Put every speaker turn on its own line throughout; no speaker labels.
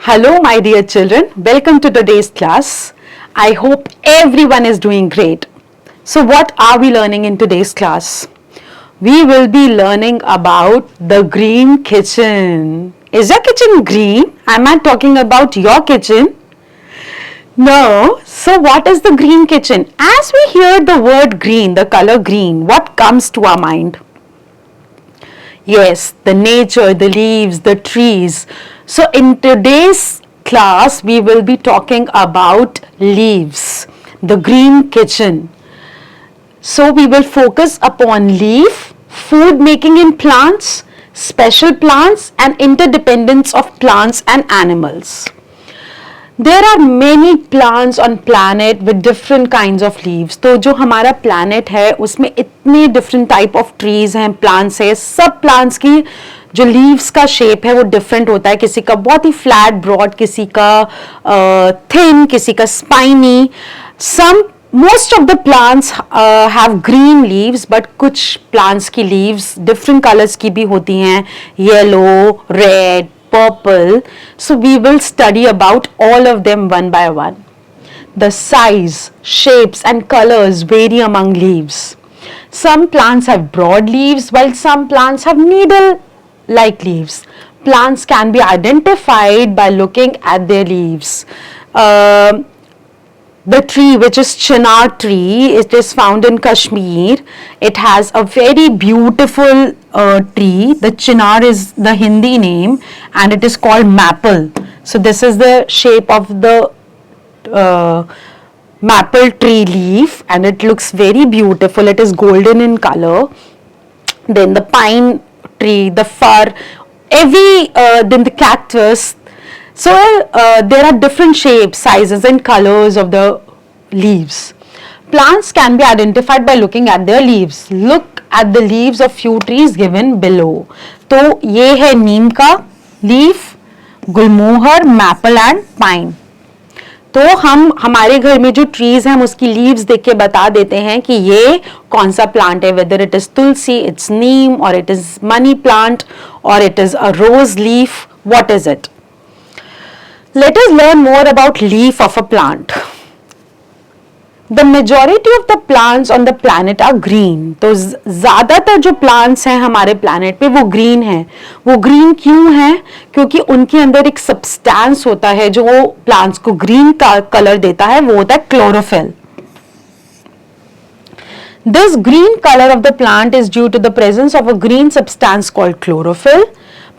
Hello, my dear children. Welcome to today's class. I hope everyone is doing great. So, what are we learning in today's class? We will be learning about the green kitchen. Is your kitchen green? Am I talking about your kitchen? No. So, what is the green kitchen? As we hear the word green, the color green, what comes to our mind? Yes, the nature, the leaves, the trees. So in today's class, we will be talking about leaves, the green kitchen. So we will focus upon leaf, food making in plants, special plants and interdependence of plants and animals. There are many plants on planet with different kinds of leaves. तो जो हमारा planet है उसमें इतने different type of trees हैं, plants हैं. सब plants की जो leaves का shape है वो different होता है. किसी का बहुत ही flat, broad, किसी का thin, किसी का spiny. Most of the plants have green leaves, but कुछ plants की leaves different colors की भी होती हैं. Yellow, red, purple. So we will study about all of them one by one. The size, shapes and colors vary among leaves. Some plants have broad leaves while some plants have needle-like leaves. Plants can be identified by looking at their leaves. The tree, which is chinar tree, it is found in Kashmir. It has a very beautiful tree. The chinar is the Hindi name and it is called maple. So this is the shape of the maple tree leaf and it looks very beautiful. It is golden in color. Then the pine tree, the fir, then the cactus. So there are different shapes, sizes and colors of the leaves. Plants can be identified by looking at their leaves. Look at the leaves of few trees given below. तो ये है नीम का leaf, Gulmohar, maple and pine. तो हमारे घर में जो trees हैं हम उसकी लीव्स देख के बता देते हैं कि ये कौन सा प्लांट है, whether it is tulsi, it's neem or it is money plant or it is a rose leaf, what is it? Let us learn more about leaf of a plant. The majority of the plants on the planet are green. तो ज़्यादातर जो plants हैं हमारे planet पे वो green हैं. वो green क्यों हैं? क्योंकि उनके अंदर एक substance होता है जो plants को green का color देता है, वो होता है chlorophyll. This green color of the plant is due to the presence of a green substance called chlorophyll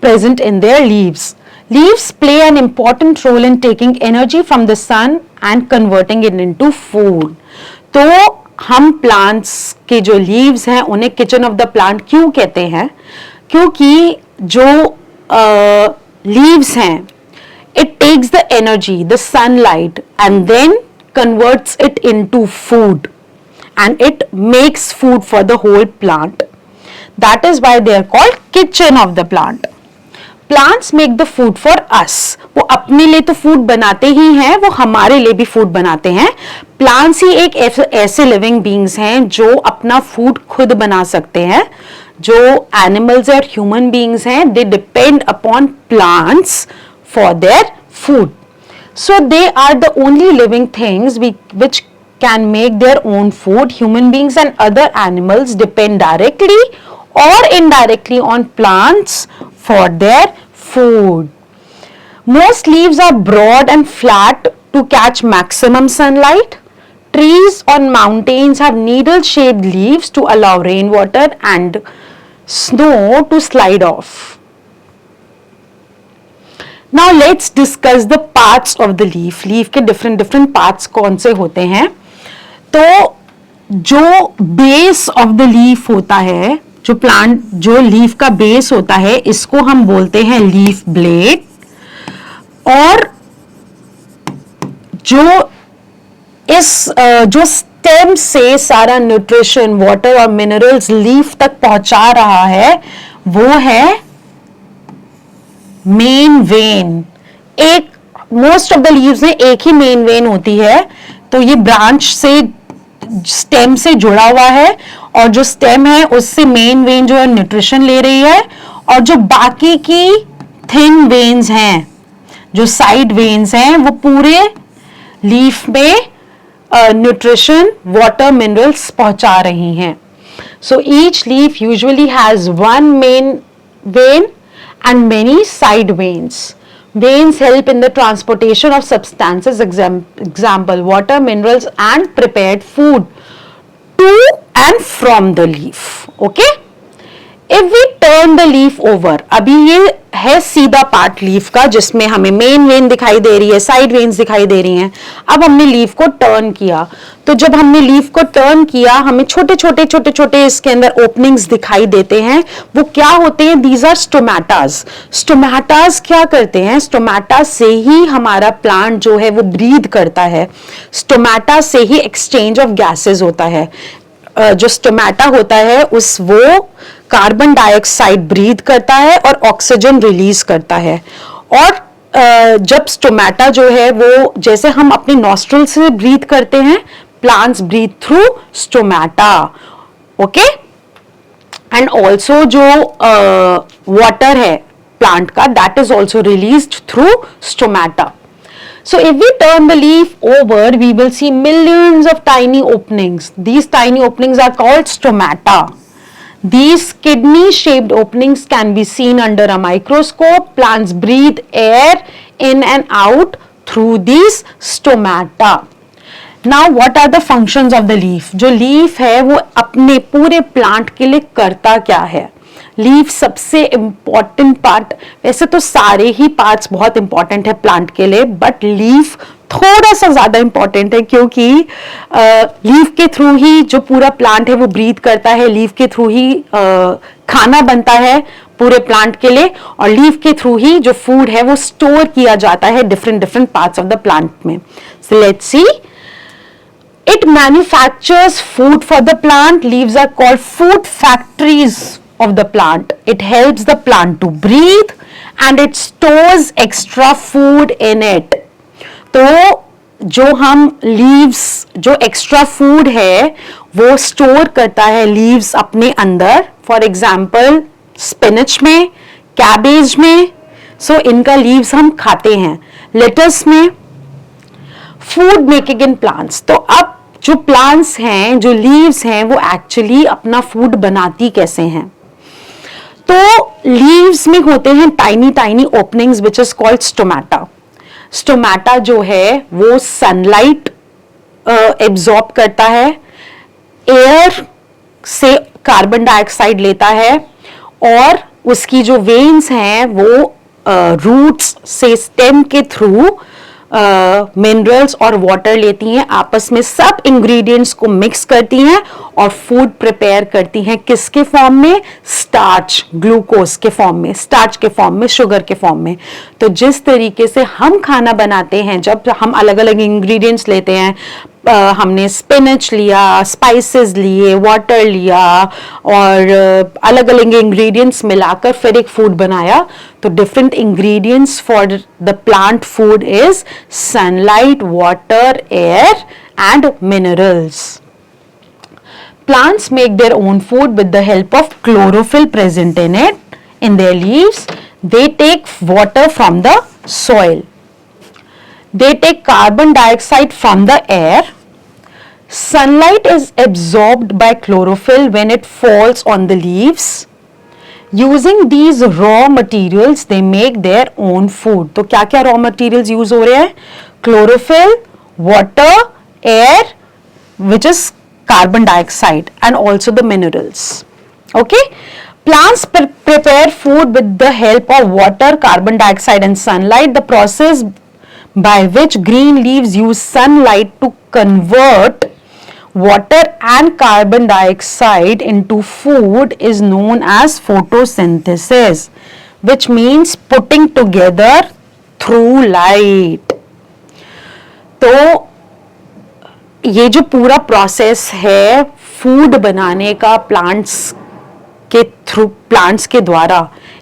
present in their leaves. Leaves play an important role in taking energy from the sun and converting it into food. तो हम plants के जो leaves हैं उन्हें kitchen of the plant क्यों कहते हैं? क्योंकि जो leaves हैं, it takes the energy, the sunlight and then converts it into food and it makes food for the whole plant. That is why they are called kitchen of the plant. Plants make the food for us. वो अपने लिए तो food बनाते ही हैं, वो हमारे लिए भी food बनाते हैं. Plants ही एक ऐसे living beings हैं जो अपना food खुद बना सकते हैं. जो animals और human beings हैं, they depend upon plants for their food. So they are the only living things which can make their own food. Human beings and other animals depend directly or indirectly on plants for their food. Most leaves are broad and flat to catch maximum sunlight. Trees on mountains have needle-shaped leaves to allow rainwater and snow to slide off. Now let's discuss the parts of the leaf. Leaf के different parts कौन से होते हैं? तो जो base of the leaf होता है, जो प्लांट जो लीफ का बेस होता है इसको हम बोलते हैं लीफ ब्लेड. और जो स्टेम से सारा न्यूट्रिशन, वाटर और मिनरल्स लीफ तक पहुंचा रहा है वो है main vein. Most of the leaves में एक ही मेन वेन होती है. तो ये ब्रांच से स्टेम से जुड़ा हुआ है और जो स्टेम है उससे मेन वेन जो है न्यूट्रिशन ले रही है और जो बाकी की थिन वेन्स हैं जो साइड वेन्स हैं वो पूरे लीफ में न्यूट्रिशन, वाटर, मिनरल्स पहुंचा रही हैं. So each leaf usually has one main vein and many side veins. Veins help in the transportation of substances, example water, minerals and prepared food to and from the leaf. Okay. If we turn the leaf over, अभी ये है सीधा part leaf का जिसमें हमें main vein दिखाई दे रही है, साइड वेन्स दिखाई दे रही हैं. अब हमने लीफ को टर्न किया, तो जब हमने लीफ को टर्न किया हमें छोटे छोटे इसके अंदर ओपनिंग्स दिखाई देते हैं. वो क्या होते हैं? These are stomatas. स्टोमेटास क्या करते हैं? स्टोमेटा से ही हमारा प्लांट जो है वो ब्रीथ करता है. स्टोमेटा से ही एक्सचेंज ऑफ गैसेस होता है. जो स्टोमेटा होता है वो कार्बन डाइऑक्साइड ब्रीथ करता है और ऑक्सीजन रिलीज करता है. और जब स्टोमेटा जो है वो, जैसे हम अपने नॉस्ट्रल से ब्रीथ करते हैं, plants breathe through stomata. Okay. And also जो वाटर है प्लांट का, that is also released through stomata. So if we turn the leaf over, we will see millions of tiny openings. These tiny openings are called stomata. These kidney-shaped openings can be seen under a microscope. Plants breathe air in and out through these stomata. Now, what are the functions of the leaf? जो leaf है वो अपने पूरे plant के लिए करता क्या है? लीफ सबसे इंपॉर्टेंट पार्ट, वैसे तो सारे ही पार्ट्स बहुत इंपॉर्टेंट है प्लांट के लिए, बट लीफ थोड़ा सा ज्यादा इंपॉर्टेंट है क्योंकि लीफ के थ्रू ही जो पूरा प्लांट है वो ब्रीथ करता है. लीफ के थ्रू ही खाना बनता है पूरे प्लांट के लिए, और लीफ के थ्रू ही जो फूड है वो स्टोर किया जाता है different parts of the plant में. So let's see. It manufactures food for the plant. Leaves are called food factories of the plant. It helps the plant to breathe and it stores extra food in it. तो जो हम leaves, जो extra food है वो store करता है leaves अपने अंदर. For example, spinach में, cabbage में, so इनका leaves हम खाते हैं. lettuce में. food making in plants. तो अब जो plants हैं, जो leaves हैं, वो actually अपना food बनाती कैसे हैं? तो लीव्स में होते हैं tiny openings which is called stomata. Stomata जो है वो सनलाइट एब्जॉर्ब करता है, एयर से कार्बन डाइऑक्साइड लेता है, और उसकी जो वेन्स हैं वो रूट्स से स्टेम के थ्रू मिनरल्स और वाटर लेती हैं, आपस में सब इंग्रेडिएंट्स को मिक्स करती हैं और फूड प्रिपेयर करती हैं. किसके फॉर्म में? स्टार्च, ग्लूकोज के फॉर्म में, स्टार्च के फॉर्म में, शुगर के फॉर्म में. तो जिस तरीके से हम खाना बनाते हैं, जब हम अलग अलग इंग्रेडिएंट्स लेते हैं, हमने स्पिनच लिया, स्पाइसेस लिए, वाटर लिया और अलग अलग इंग्रेडिएंट्स मिलाकर फिर एक फूड बनाया. तो different ingredients for the plant food is sunlight, water, air and minerals. Plants make their own food with the help of chlorophyll present in it, in their leaves. They take water from the soil. They take carbon dioxide from the air. Sunlight is absorbed by chlorophyll when it falls on the leaves. Using these raw materials, they make their own food. तो क्या क्या raw materials use हो रहे हैं? Chlorophyll, water, air, which is carbon dioxide, and also the minerals. Okay. Plants prepare food with the help of water, carbon dioxide and sunlight. The process by which green leaves use sunlight to convert water and carbon dioxide into food is known as photosynthesis, which means putting together through light. तो ये जो पूरा process है food बनाने का plants के द्वारा,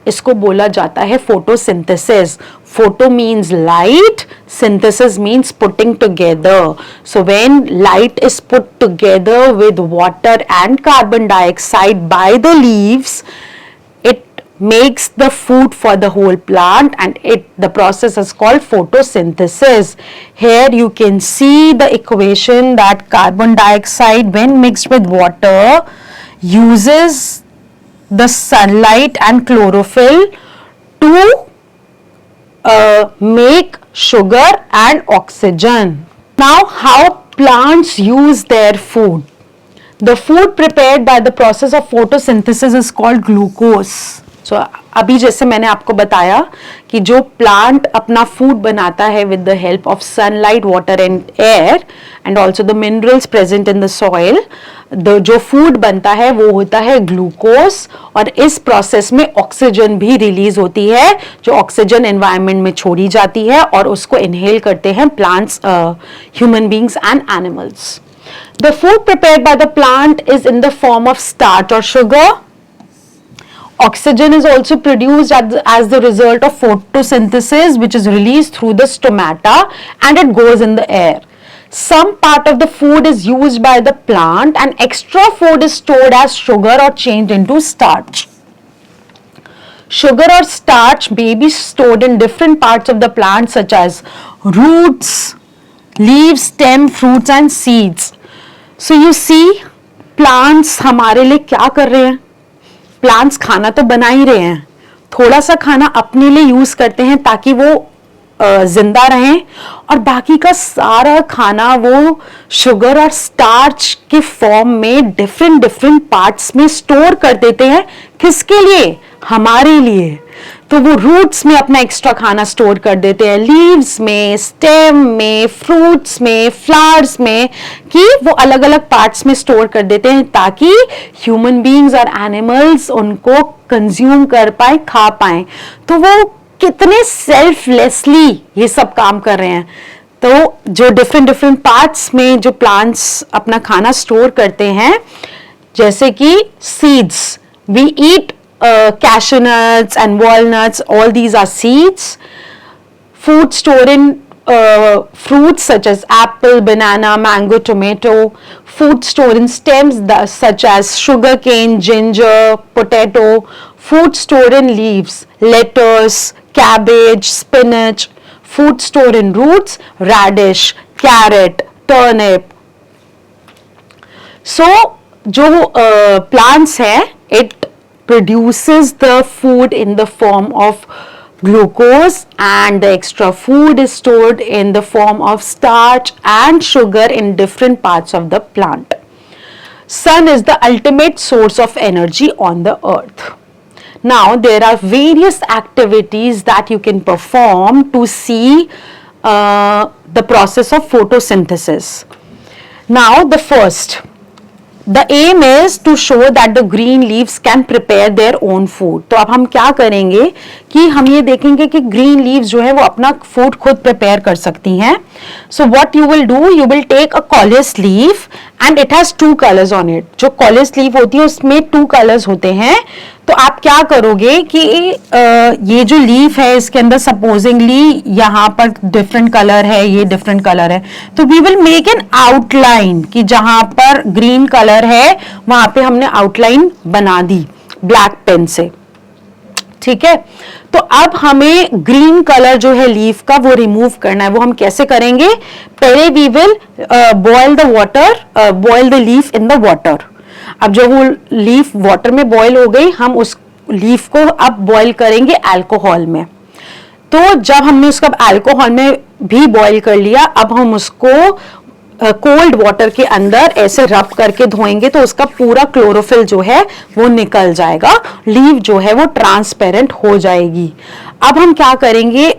इसको बोला जाता है photosynthesis. Photo means light, synthesis means putting together. So when light is put together with water and carbon dioxide by the leaves, it makes the food for the whole plant, and the process is called photosynthesis. Here you can see the equation that carbon dioxide when mixed with water uses the sunlight and chlorophyll to make sugar and oxygen. Now, how plants use their food? The food prepared by the process of photosynthesis is called glucose. So, अभी जैसे मैंने आपको बताया कि जो plant अपना food बनाता है with the help of sunlight, water and air and also the minerals present in the soil, जो फूड बनता है वो होता है ग्लूकोज, और इस प्रोसेस में ऑक्सीजन भी रिलीज होती है जो ऑक्सीजन एनवायरनमेंट में छोड़ी जाती है और उसको इनहेल करते हैं plants, human beings and animals. The food prepared by the plant is in the form of starch or sugar. Oxygen is also produced as the result of photosynthesis, which is released through the stomata and it goes in the air. Some part of the food is used by the plant and extra food is stored as sugar or changed into starch. Sugar or starch may be stored in different parts of the plant such as roots, leaves, stem, fruits and seeds. So you see, plants हमारे लिए क्या कर रहे हैं? Plants खाना तो बना ही रहे हैं, थोड़ा सा खाना अपने लिए यूज करते हैं ताकि वो जिंदा रहें, और बाकी का सारा खाना वो शुगर और स्टार्च के फॉर्म में डिफरेंट पार्ट्स में स्टोर कर देते हैं. किसके लिए? हमारे लिए. तो वो रूट्स में अपना एक्स्ट्रा खाना स्टोर कर देते हैं, लीव्स में, स्टेम में, फ्रूट्स में, फ्लावर्स में, कि वो अलग अलग पार्ट्स में स्टोर कर देते हैं ताकि ह्यूमन बीइंग्स और एनिमल्स उनको कंज्यूम कर पाए, खा पाए. तो वो कितने सेल्फलेसली ये सब काम कर रहे हैं. तो जो डिफरेंट पार्ट्स में जो प्लांट्स अपना खाना स्टोर करते हैं, जैसे कि seeds, we eat cashew nuts and walnuts, all these are seeds. Food stored in fruits such as apple, banana, mango, tomato. Food stored in stems such as sugarcane, ginger, potato. Food stored in leaves, lettuce, cabbage, spinach. Food stored in roots, radish, carrot, turnip. So जो plants है, it produces the food in the form of glucose, and the extra food is stored in the form of starch and sugar in different parts of the plant. Sun is the ultimate source of energy on the earth. Now there are various activities that you can perform to see the process of photosynthesis. Now the first, the aim is to show that the green leaves can prepare their own food. तो अब हम क्या करेंगे कि हम ये देखेंगे कि green leaves जो है वो अपना food खुद prepare कर सकती हैं. So what you will do, you will take a collis leaf and it has two colors on it. जो collis leaf होती है उसमें two colors होते हैं. तो आप क्या करोगे कि ये जो लीफ है इसके अंदर सपोजिंगली यहाँ पर डिफरेंट कलर है, ये डिफरेंट कलर है, तो we will make an outline कि जहां पर ग्रीन कलर है वहां पे हमने आउटलाइन बना दी ब्लैक पेन से. ठीक है, तो अब हमें ग्रीन कलर जो है लीफ का वो रिमूव करना है. वो हम कैसे करेंगे? पहले we will boil the water, boil the leaf in the water. अब जब वो लीफ वाटर में बॉयल हो गई, हम उस लीफ को अब बॉयल करेंगे अल्कोहल में. तो जब हमने उसको अल्कोहल में भी बॉयल कर लिया, अब हम उसको कोल्ड वाटर के अंदर ऐसे रब करके धोएंगे तो उसका पूरा क्लोरोफिल जो है वो निकल जाएगा, लीफ जो है वो ट्रांसपेरेंट हो जाएगी. अब हम क्या करेंगे,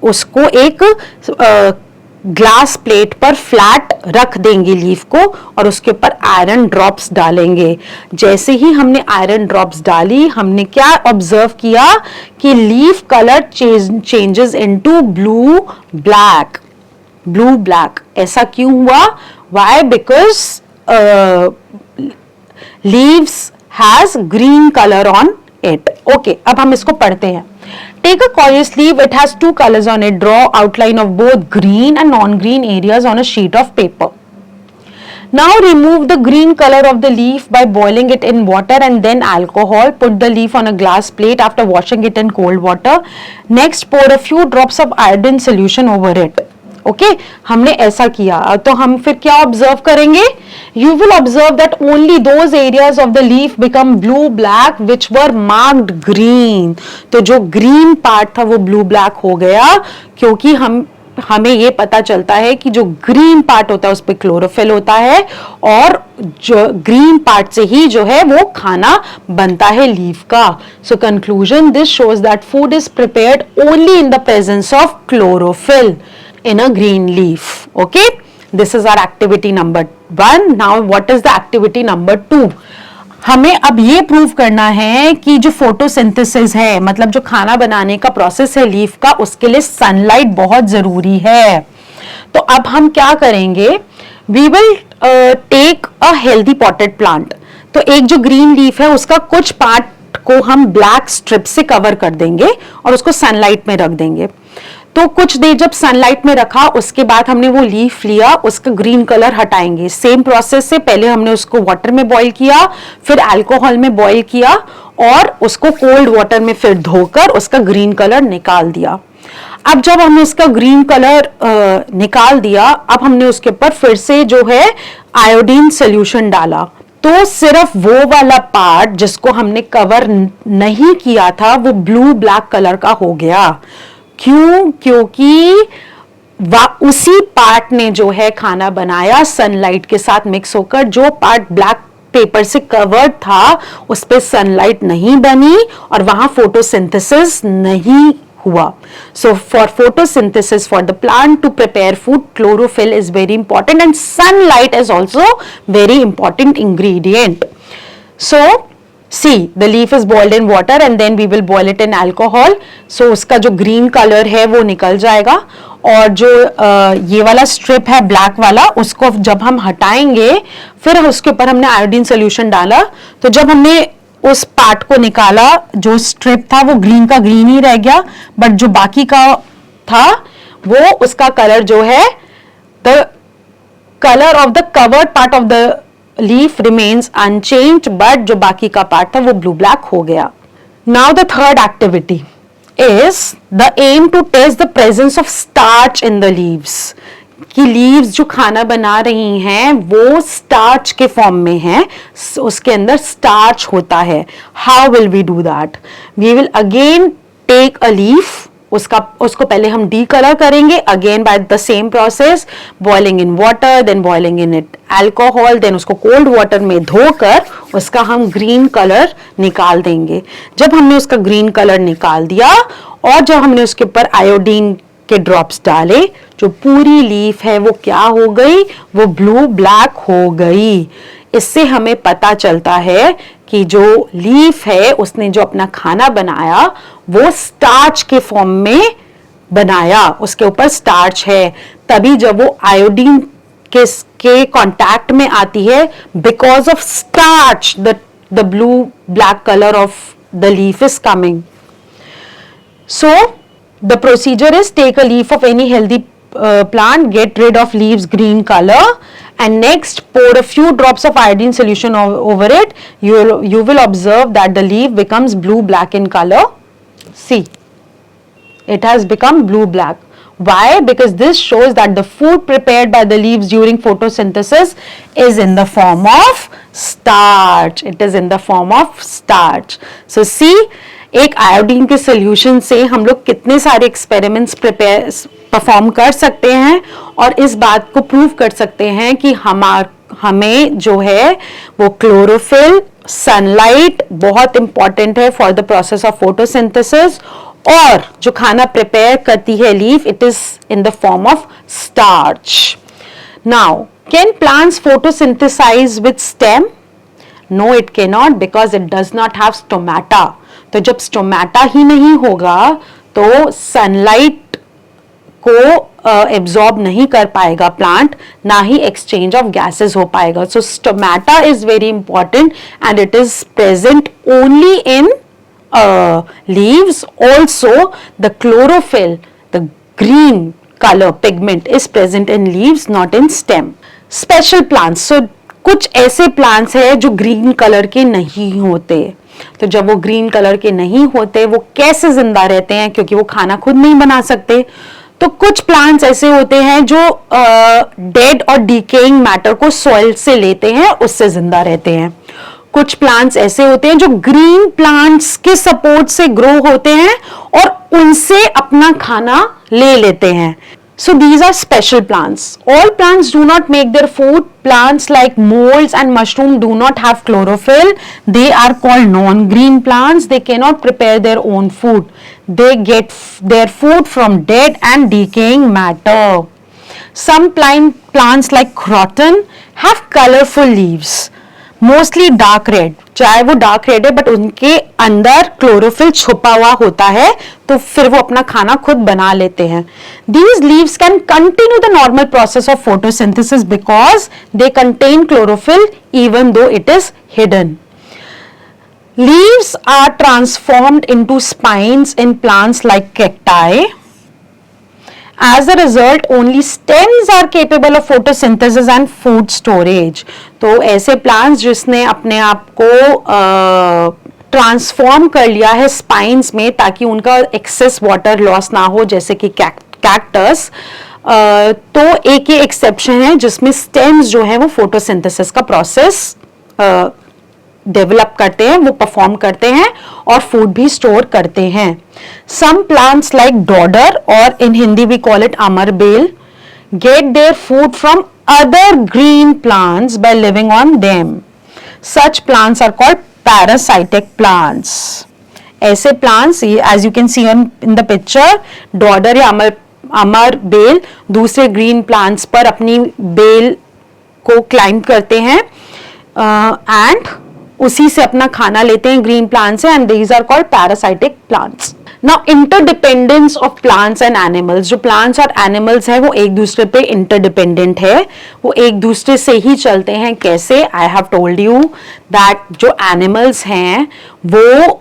उसको एक ग्लास प्लेट पर फ्लैट रख देंगे लीफ को और उसके ऊपर आयरन ड्रॉप्स डालेंगे. जैसे ही हमने आयरन ड्रॉप्स डाली, हमने क्या ऑब्जर्व किया कि leaf colour changes into blue black. Blue black ऐसा क्यों हुआ? Why? Because leaves has green colour on it. Okay, अब हम इसको पढ़ते हैं. Take a collis leaf, it has two colors on it. Draw outline of both green and non-green areas on a sheet of paper. Now remove the green color of the leaf by boiling it in water and then alcohol. Put the leaf on a glass plate after washing it in cold water. Next pour a few drops of iodine solution over it. Okay हमने ऐसा किया तो हम फिर क्या observe करेंगे? You will observe that only those areas of the leaf become blue black which were marked green. तो जो ग्रीन पार्ट था वो ब्लू ब्लैक हो गया क्योंकि हमें ये पता चलता है कि जो ग्रीन पार्ट होता है उस पर क्लोरोफिल होता है और जो ग्रीन पार्ट से ही जो है वो खाना बनता है लीफ का. So conclusion, this shows that food is prepared only in the presence of chlorophyll in a green leaf. Okay, this is our activity number 1. Now what is the activity number 2? हमें अब ये prove करना है कि जो photosynthesis है, मतलब जो खाना बनाने का प्रोसेस है लीफ का, उसके लिए सनलाइट बहुत जरूरी है. तो अब हम क्या करेंगे? We will take a healthy potted plant. तो एक जो ग्रीन लीफ है उसका कुछ पार्ट को हम ब्लैक स्ट्रिप से कवर कर देंगे और उसको सनलाइट में रख देंगे. तो कुछ देर जब सनलाइट में रखा उसके बाद हमने वो लीफ लिया, उसका ग्रीन कलर हटाएंगे. सेम प्रोसेस से पहले हमने उसको वाटर में बॉईल किया, फिर अल्कोहल में बॉईल किया और उसको कोल्ड वाटर में फिर धोकर उसका ग्रीन कलर निकाल दिया. अब जब हमने इसका ग्रीन कलर निकाल दिया, अब हमने उसके ऊपर फिर से जो है आयोडीन सोल्यूशन डाला. तो सिर्फ वो वाला पार्ट जिसको हमने कवर नहीं किया था वो ब्लू ब्लैक कलर का हो गया. क्यों? क्योंकि उसी पार्ट ने जो है खाना बनाया सनलाइट के साथ मिक्स होकर. जो पार्ट ब्लैक पेपर से कवर्ड था उस पे सनलाइट नहीं बनी और वहां फोटोसिंथेसिस नहीं हुआ. So for photosynthesis for the plant to prepare food, chlorophyll is very important and sunlight is also very important ingredient. So See, the leaf is boiled in water and then we will boil it in alcohol. So उसका जो green color है वो निकल जाएगा और जो ये वाला strip है black वाला, उसको जब हम हटाएंगे फिर उसके ऊपर हमने iodine solution डाला. तो जब हमने उस पार्ट को निकाला, जो strip था वो green का green ही रह गया, बट जो बाकी का था वो उसका कलर जो है the color of the covered part of the leaf remains unchanged, but जो बाकी का पार्ट था वो ब्लू ब्लैक हो गया. Now the third activity is the aim to test the presence of starch in the leaves. कि leaves जो खाना बना रही हैं वो स्टार्च के फॉर्म में हैं, उसके अंदर स्टार्च होता है. How will we do that? We will again take a leaf. उसको पहले हम डीकलर करेंगे again by the same process, boiling in water, then boiling in it alcohol, then उसको कोल्ड वाटर में धोकर उसका हम ग्रीन कलर निकाल देंगे. जब हमने उसका ग्रीन कलर निकाल दिया और जब हमने उसके ऊपर आयोडीन के ड्रॉप्स डाले, जो पूरी लीफ है वो क्या हो गई? वो ब्लू ब्लैक हो गई. इससे हमें पता चलता है कि जो लीफ है उसने जो अपना खाना बनाया वो स्टार्च के फॉर्म में बनाया, उसके ऊपर स्टार्च है. तभी जब वो आयोडीन के कांटेक्ट में आती है, because of starch the blue black colour of the leaf is coming. So the procedure is take a leaf of any healthy plant, get rid of leaves green color, and next pour a few drops of iodine solution over it. You will observe that the leaf becomes blue black in color. See, it has become blue black. Why? Because this shows that the food prepared by the leaves during photosynthesis is in the form of starch. It is in the form of starch. So see, एक iodine के solution से हम लोग कितने सारे experiments perform कर सकते हैं और इस बात को प्रूव कर सकते हैं कि हमें जो है वो क्लोरोफिल, सनलाइट बहुत इंपॉर्टेंट है for the process of photosynthesis. और जो खाना प्रिपेयर करती है leaf, it is in the form of starch. Now, can plants photosynthesize with stem? No, it can not, because it does not have stomata. तो जब stomata ही नहीं होगा तो सनलाइट को एब्जॉर्ब नहीं कर पाएगा प्लांट, ना ही एक्सचेंज ऑफ गैसेस हो पाएगा. So stomata is very important and it is present only in leaves. Also the chlorophyll, the green color pigment is present in leaves, not in stem. Special plants, so कुछ ऐसे plants हैं जो green colour के नहीं होते। तो जब वो ग्रीन कलर के नहीं होते वो कैसे जिंदा रहते हैं, क्योंकि वो खाना खुद नहीं बना सकते। तो कुछ प्लांट्स ऐसे होते हैं जो डेड और डिकेइंग मैटर को सॉइल से लेते हैं, उससे जिंदा रहते हैं। कुछ प्लांट्स ऐसे होते हैं जो ग्रीन प्लांट्स के सपोर्ट से ग्रो होते हैं और उनसे अपना खाना ले लेते हैं। So these are special plants. All plants do not make their food. Plants like molds and mushroom do not have chlorophyll. They are called non-green plants. They cannot prepare their own food. They get their food from dead and decaying matter. Some plants like croton have colorful leaves. Mostly dark red, चाहे वो dark red है but उनके अंदर chlorophyll छुपा हुआ होता है, तो फिर वो अपना खाना खुद बना लेते हैं। These leaves can continue the normal process of photosynthesis because they contain chlorophyll even though it is hidden. Leaves are transformed into spines in plants like cacti. As a result, only stems are capable of photosynthesis and food storage. तो ऐसे plants जिसने अपने आप को transform कर लिया है spines में ताकि उनका एक्सेस वाटर लॉस ना हो, जैसे कि कैक्टस, तो एक ही एक्सेप्शन है जिसमें स्टेम्स जो है वो फोटोसिंथेसिस का प्रोसेस डेवलप करते हैं, वो परफॉर्म करते हैं और फूड भी स्टोर करते हैं। सम प्लांट्स लाइक डॉडर, और in Hindi we call it amar bel, get their food from other green plants by living on them. Such plants are called parasitic plants. ऐसे plants, as you can see in the picture, dodder या अमर बेल दूसरे green plants पर अपनी bell को climb करते हैं एंड उसी से अपना खाना लेते हैं ग्रीन प्लांट से, and these are called parasitic plants. Now interdependence of plants and animals, जो प्लांट्स और एनिमल्स हैं वो एक दूसरे पे इंटरडिपेंडेंट है, वो एक दूसरे से ही चलते हैं। कैसे? I have told you that जो एनिमल्स हैं वो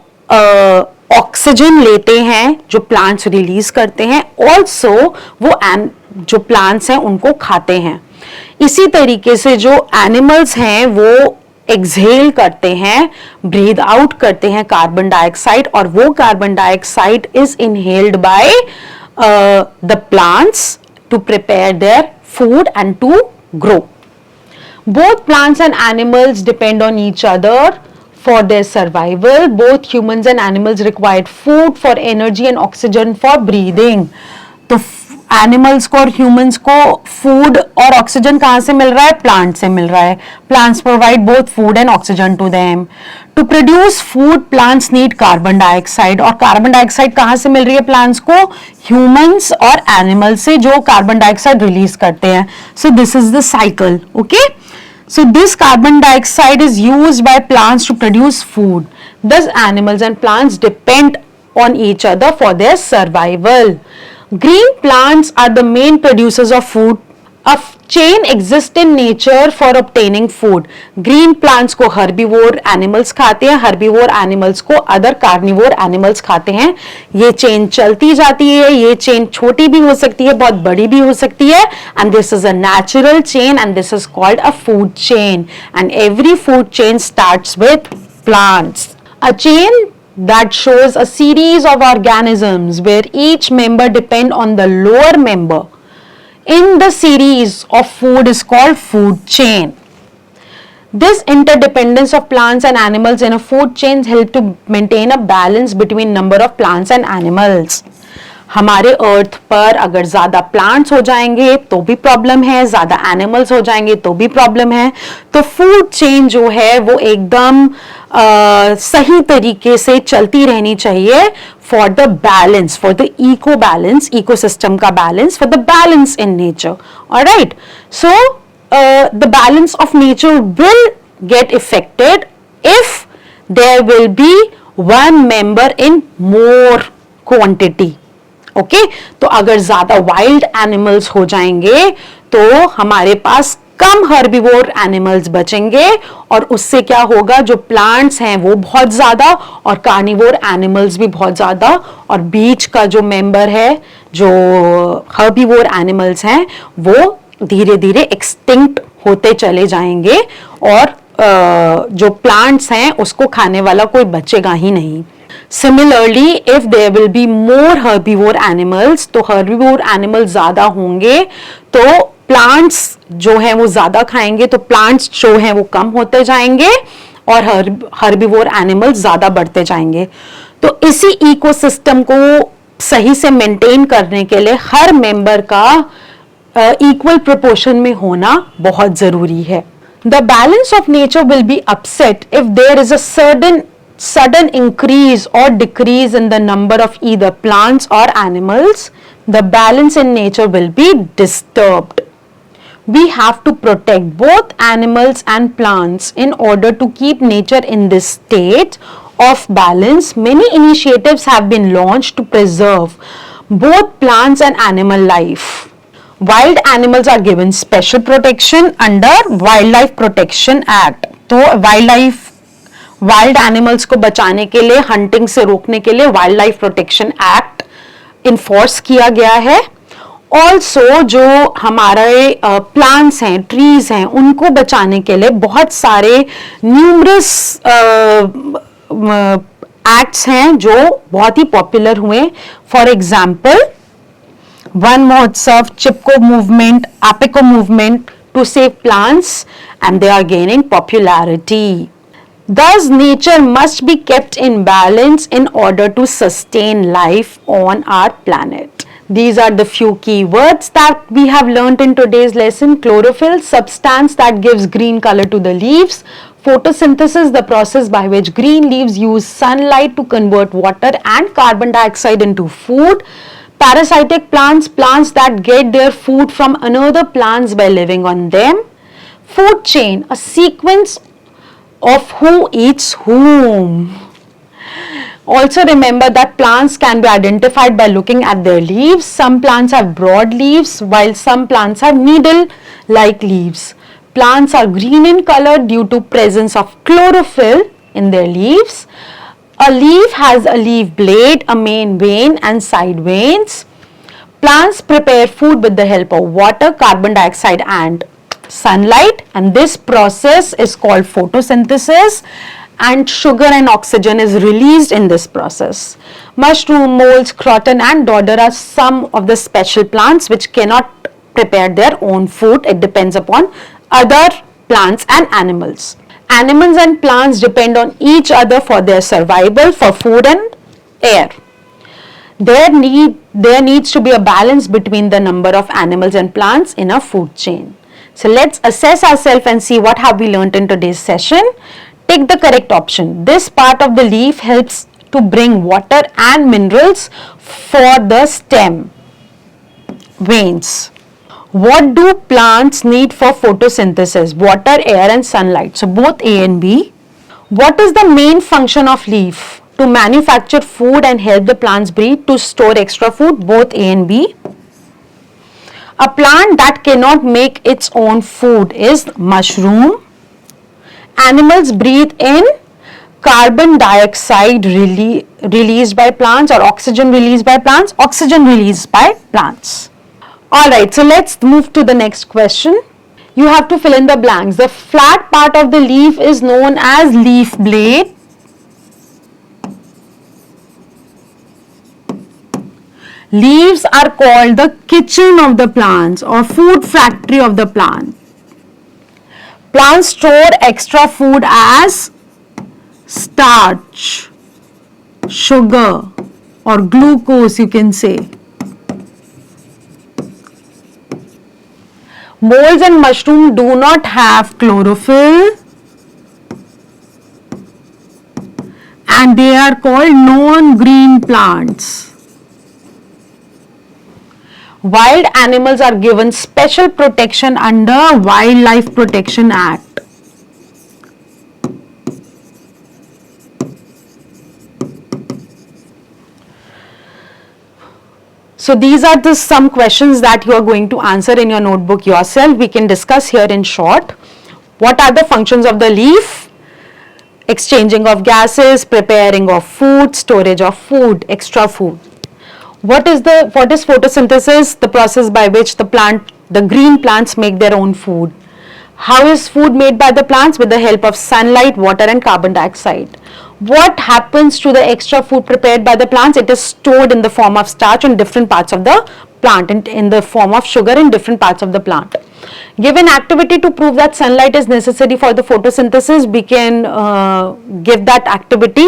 ऑक्सीजन लेते हैं जो प्लांट्स रिलीज करते हैं, ऑल्सो वो जो प्लांट्स हैं उनको खाते हैं। इसी तरीके से जो एनिमल्स हैं वो एक्सहेल करते हैं, ब्रीद आउट करते हैं कार्बन डाइऑक्साइड, और वो carbon dioxide is inhaled by the plants to prepare their food and to grow. Both plants and animals depend on each other for their survival. Both humans and animals required food for energy and oxygen for breathing. तो animals को और humans को food और oxygen कहाँ से मिल रहा है? प्लांट से मिल रहा है। Plants provide both food and oxygen to them. To produce food plants need carbon dioxide, और कार्बन डाइऑक्साइड कहाँ से मिल रही है प्लांट्स को? ह्यूमंस और एनिमल्स से, जो कार्बन डाइऑक्साइड रिलीज करते हैं। So this is the cycle, okay. So this carbon dioxide is used by plants to produce food. Thus animals and plants depend on each other for their survival. Green plants are the main producers of food. A chain exists in nature for obtaining food. Green plants को herbivore animals खाते हैं, herbivore animals को other carnivore animals खाते हैं। ये chain चलती जाती है, ये chain छोटी भी हो सकती है, बहुत बड़ी भी हो सकती है, and this is a natural chain and this is called a food chain, and every food chain starts with plants. A chain that shows a series of organisms where each member depend on the lower member in the series of food is called food chain. This interdependence of plants and animals in a food chain help to maintain a balance between number of plants and animals. हमारे अर्थ पर अगर ज्यादा plants हो जाएंगे तो भी problem है, ज्यादा एनिमल्स हो जाएंगे तो भी प्रॉब्लम है। तो फूड चेन जो है वो एकदम सही तरीके से चलती रहनी चाहिए for the balance, for the eco balance, ecosystem का balance, for the balance in nature. Alright, so the balance of nature will get affected if there will be one member in more quantity. Okay, तो अगर ज्यादा wild animals हो जाएंगे तो हमारे पास कम herbivore animals बचेंगे, और उससे क्या होगा, जो प्लांट्स हैं वो बहुत ज्यादा और कार्निवोर एनिमल्स भी बहुत ज्यादा, और बीच का जो मेंबर है, जो हर्बिवोर एनिमल्स हैं, वो धीरे धीरे एक्सटिंक्ट होते चले जाएंगे और जो प्लांट्स हैं उसको खाने वाला कोई बचेगा ही नहीं. Similarly, if there will be more herbivore animals, तो herbivore animals ज़्यादा होंगे तो plants जो हैं वो ज़्यादा खाएंगे, तो plants जो हैं वो कम होते जाएंगे और herbivore animals ज़्यादा बढ़ते जाएंगे. तो इसी ecosystem को सही से maintain करने के लिए हर member का equal proportion में होना बहुत ज़रूरी है. The balance of nature will be upset if there is a sudden increase or decrease in the number of either plants or animals. The balance in nature will be disturbed. We have to protect both animals and plants in order to keep nature in this state of balance. Many initiatives have been launched to preserve both plants and animal life. Wild animals are given special protection under Wildlife Protection Act. तो wild animals को बचाने के लिए, hunting से रोकने के लिए wild life protection act enforce किया गया है. ऑल्सो जो हमारे प्लांट्स हैं, ट्रीज हैं, उनको बचाने के लिए बहुत सारे न्यूमरस एक्ट्स हैं जो बहुत ही पॉपुलर हुए. For example Van Mahotsav, Chipko movement, Appiko movement to save plants, and they are gaining popularity. Thus, nature must be kept in balance in order to sustain life on our planet. These are the few key words that we have learnt in today's lesson. Chlorophyll, substance that gives green color to the leaves. Photosynthesis, the process by which green leaves use sunlight to convert water and carbon dioxide into food. Parasitic plants, plants that get their food from another plants by living on them. Food chain, a sequence of who eats whom. Also remember that plants can be identified by looking at their leaves. Some plants have broad leaves while some plants have needle-like leaves. Plants are green in color due to presence of chlorophyll in their leaves. A leaf has a leaf blade, a main vein and side veins. Plants prepare food with the help of water, carbon dioxide and sunlight, and this process is called photosynthesis, and sugar and oxygen is released in this process. Mushroom, moles, croton and dodder are some of the special plants which cannot prepare their own food. It depends upon other plants and animals. Animals and plants depend on each other for their survival, for food and air. There needs to be a balance between the number of animals and plants in a food chain. So let's assess ourselves and see what have we learnt in today's session. Take the correct option. This part of the leaf helps to bring water and minerals for the stem veins. What do plants need for photosynthesis? Water, air and sunlight. So both A and B. What is the main function of leaf? To manufacture food and help the plants breathe, to store extra food. Both A and B. A plant that cannot make its own food is mushroom. Animals breathe in carbon dioxide released by plants, or oxygen released by plants. Oxygen released by plants. Alright, so let's move to the next question. You have to fill in the blanks. The flat part of the leaf is known as leaf blade. Leaves are called the kitchen of the plants or food factory of the plant. Plants store extra food as starch, sugar or glucose, you can say. Moles and mushroom do not have chlorophyll and they are called non-green plants. Wild animals are given special protection under Wildlife Protection Act. So these are the some questions that you are going to answer in your notebook yourself. We can discuss here in short. What are the functions of the leaf? Exchanging of gases, preparing of food, storage of food, extra food. What is photosynthesis? The process by which the plant The green plants make their own food. How is food made by the plants? With the help of sunlight, water and carbon dioxide. What happens to the extra food prepared by the plants? It is stored in the form of starch in different parts of the plant, in the form of sugar in different parts of the plant. Given activity to prove that sunlight is necessary for the photosynthesis, we can give that activity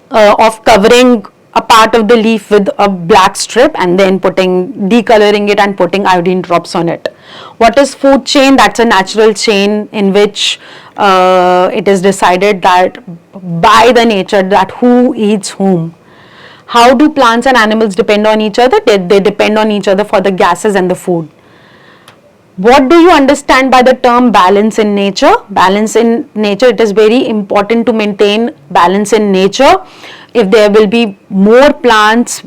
of covering a part of the leaf with a black strip and then decoloring it and putting iodine drops on it. What is food chain? That's a natural chain in which it is decided that by the nature that who eats whom. How do plants and animals depend on each other? They depend on each other for the gases and the food. What do you understand by the term balance in nature? Balance in nature, it is very important to maintain balance in nature. If there will be more plants,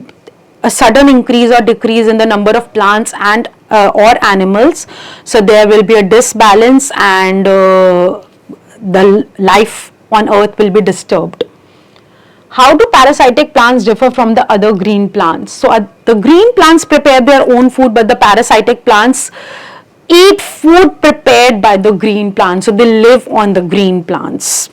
a sudden increase or decrease in the number of plants and or animals, so there will be a disbalance and the life on earth will be disturbed. How do parasitic plants differ from the other green plants? So the green plants prepare their own food, but the parasitic plants eat food prepared by the green plants. So they live on the green plants.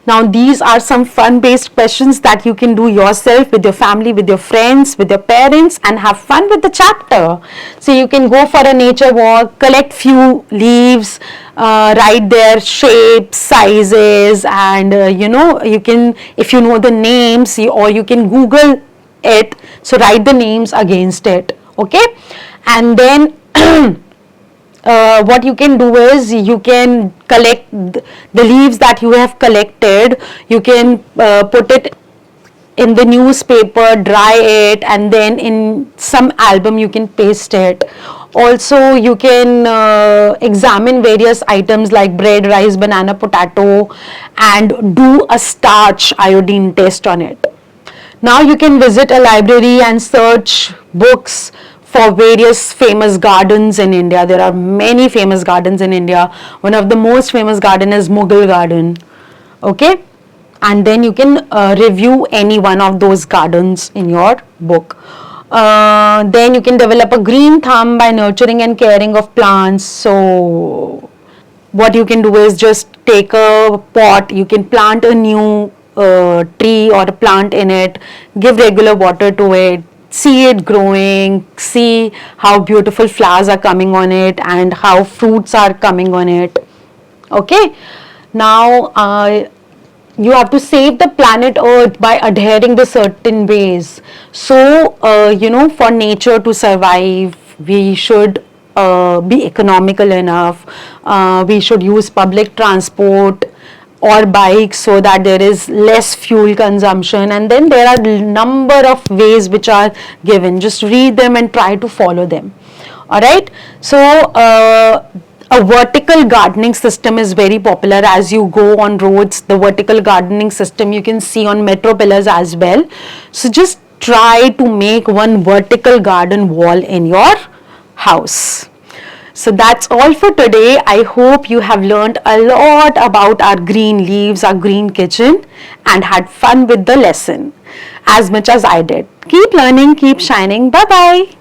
Now these are some fun based questions that you can do yourself with your family, with your friends, with your parents, and have fun with the chapter. So you can go for a nature walk, collect few leaves, write their shapes, sizes, and you can, if you know the names, or you can Google it, so write the names against it, okay? And then what you can do is you can collect the leaves that you have collected, you can put it in the newspaper, dry it, and then in some album you can paste it. Also you can examine various items like bread, rice, banana, potato, and do a starch iodine test on it. Now you can visit a library and search books for various famous gardens in India. There are many famous gardens in India. One of the most famous garden is Mughal garden, okay? And then you can review any one of those gardens in your book. Then you can develop a green thumb by nurturing and caring of plants. So what you can do is just take a pot, you can plant a new tree or a plant in it, give regular water to it, see it growing, see how beautiful flowers are coming on it and how fruits are coming on it, okay? Now you have to save the planet Earth by adhering to certain ways. So for nature to survive, we should be economical enough, we should use public transport or bikes so that there is less fuel consumption, and then there are number of ways which are given. Just read them and try to follow them. All right, so a vertical gardening system is very popular. As you go on roads, the vertical gardening system you can see on metro pillars as well. So just try to make one vertical garden wall in your house. So that's all for today. I hope you have learned a lot about our green leaves, our green kitchen, and had fun with the lesson as much as I did. Keep learning, keep shining. Bye-bye.